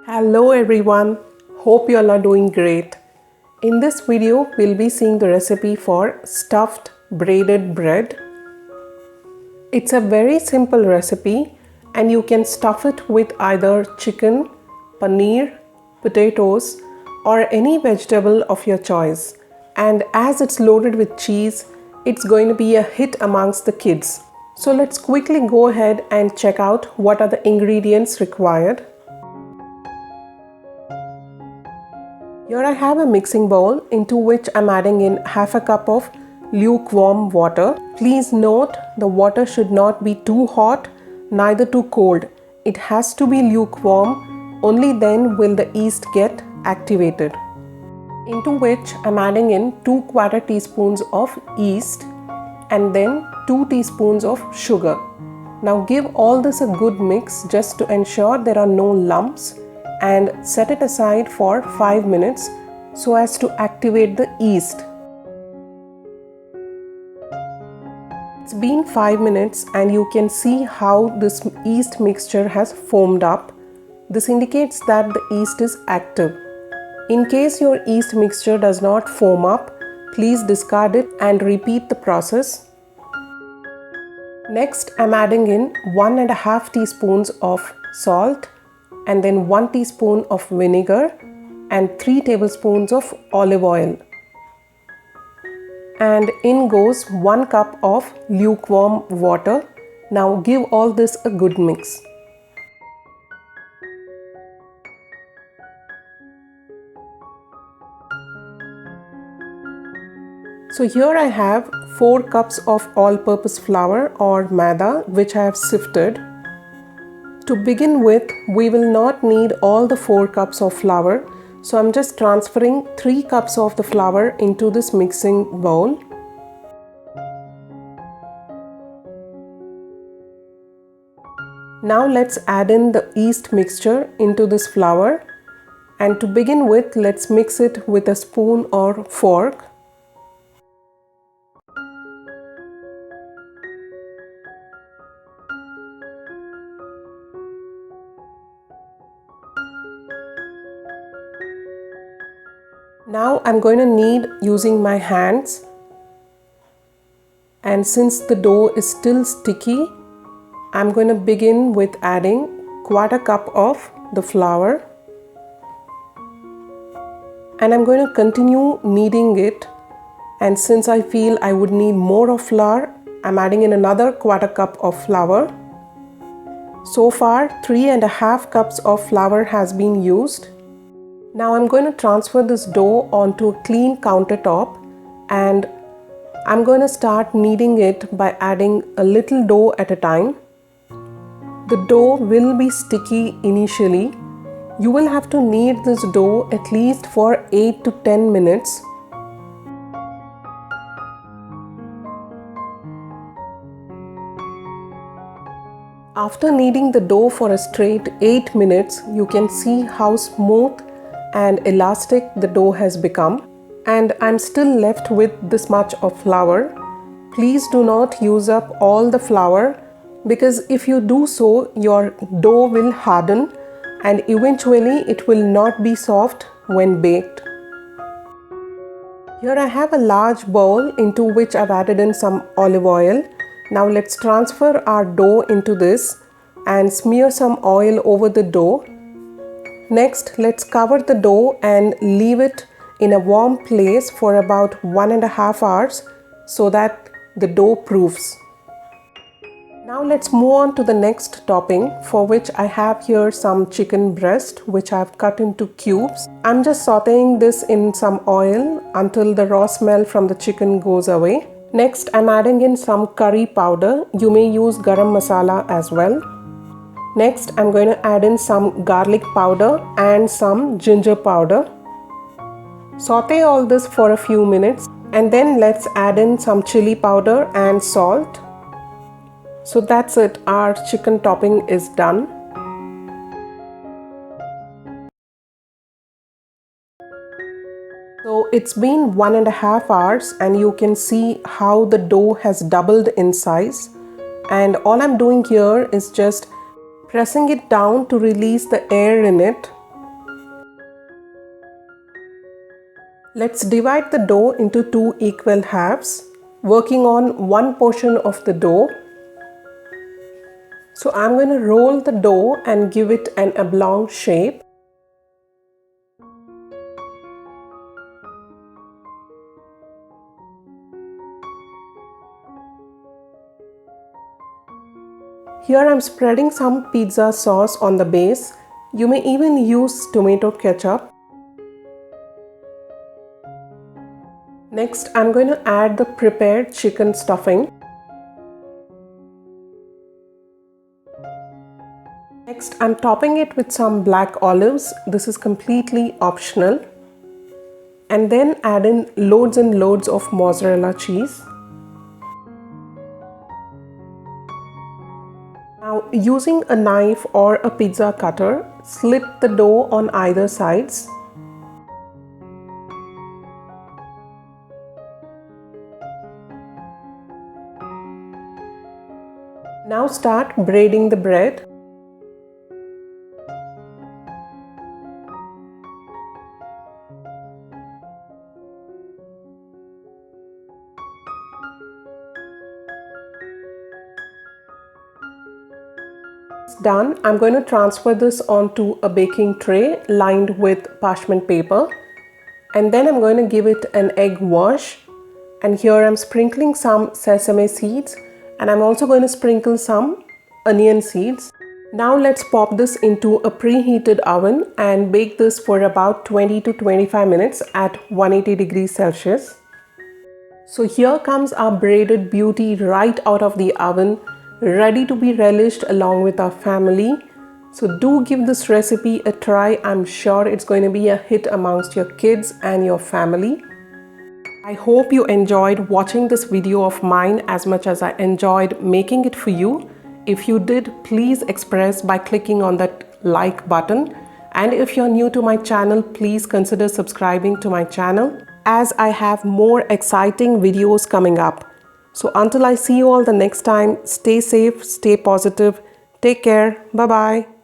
Hello everyone, hope you all are doing great. In this video, we'll be seeing the recipe for stuffed braided bread. It's a very simple recipe and you can stuff it with either chicken, paneer, potatoes or any vegetable of your choice. And as it's loaded with cheese, it's going to be a hit amongst the kids. So let's quickly go ahead and check out what are the ingredients required. Here I have a mixing bowl into which I'm adding in half a cup of lukewarm water. Please note the water should not be too hot, neither too cold. It has to be lukewarm, only then will the yeast get activated. Into which I'm adding in 2/4 teaspoons of yeast and then 2 teaspoons of sugar. Now give all this a good mix just to ensure there are no lumps and set it aside for 5 minutes so as to activate the yeast. It's been 5 minutes and you can see how this yeast mixture has foamed up. This indicates that the yeast is active. In case your yeast mixture does not foam up, please discard it and repeat the process. Next, I'm adding in 1.5 teaspoons of salt and then 1 teaspoon of vinegar and 3 tablespoons of olive oil. And in goes 1 cup of lukewarm water. Now give all this a good mix. So here I have 4 cups of all-purpose flour or maida which I have sifted. To begin with, we will not need all the 4 cups of flour, so I'm just transferring 3 cups of the flour into this mixing bowl. Now let's add in the yeast mixture into this flour, and to begin with, let's mix it with a spoon or fork. Now I'm going to knead using my hands, and since the dough is still sticky, I'm going to begin with adding 1/4 cup of the flour, and I'm going to continue kneading it, and since I feel I would need more of flour, I'm adding in another 1/4 cup of flour. So far 3.5 cups of flour has been used. Now I'm going to transfer this dough onto a clean countertop and I'm going to start kneading it by adding a little dough at a time. The dough will be sticky initially. You will have to knead this dough at least for 8 to 10 minutes. After kneading the dough for a straight 8 minutes, you can see how smooth and elastic the dough has become, and I'm still left with this much of flour. Please do not use up all the flour, because if you do so, your dough will harden and eventually it will not be soft when baked. Here I have a large bowl into which I've added in some olive oil. Now let's transfer our dough into this and smear some oil over the dough. Next, let's cover the dough and leave it in a warm place for about 1.5 hours so that the dough proofs. Now let's move on to the next topping, for which I have here some chicken breast which I've cut into cubes. I'm just sauteing this in some oil until the raw smell from the chicken goes away. Next, I'm adding in some curry powder. You may use garam masala as well. Next, I'm going to add in some garlic powder and some ginger powder. Saute all this for a few minutes and then let's add in some chili powder and salt. So that's it, our chicken topping is done. So it's been 1.5 hours and you can see how the dough has doubled in size, and all I'm doing here is just pressing it down to release the air in it. Let's divide the dough into 2 equal halves, working on one portion of the dough. So I'm going to roll the dough and give it an oblong shape. Here I'm spreading some pizza sauce on the base. You may even use tomato ketchup. Next, I'm going to add the prepared chicken stuffing. Next, I'm topping it with some black olives. This is completely optional. And then add in loads and loads of mozzarella cheese. Now, using a knife or a pizza cutter, slit the dough on either sides. Now start braiding the bread. Done. I'm going to transfer this onto a baking tray lined with parchment paper, and then I'm going to give it an egg wash. And here I'm sprinkling some sesame seeds, and I'm also going to sprinkle some onion seeds. Now let's pop this into a preheated oven and bake this for about 20 to 25 minutes at 180 degrees Celsius. So here comes our braided beauty right out of the oven, ready to be relished along with our family. So do give this recipe a try. I'm sure it's going to be a hit amongst your kids and your family. I hope you enjoyed watching this video of mine as much as I enjoyed making it for you. If you did, please express by clicking on that like button. And if you're new to my channel, please consider subscribing to my channel, as I have more exciting videos coming up. So until I see you all the next time, stay safe, stay positive, take care, bye-bye.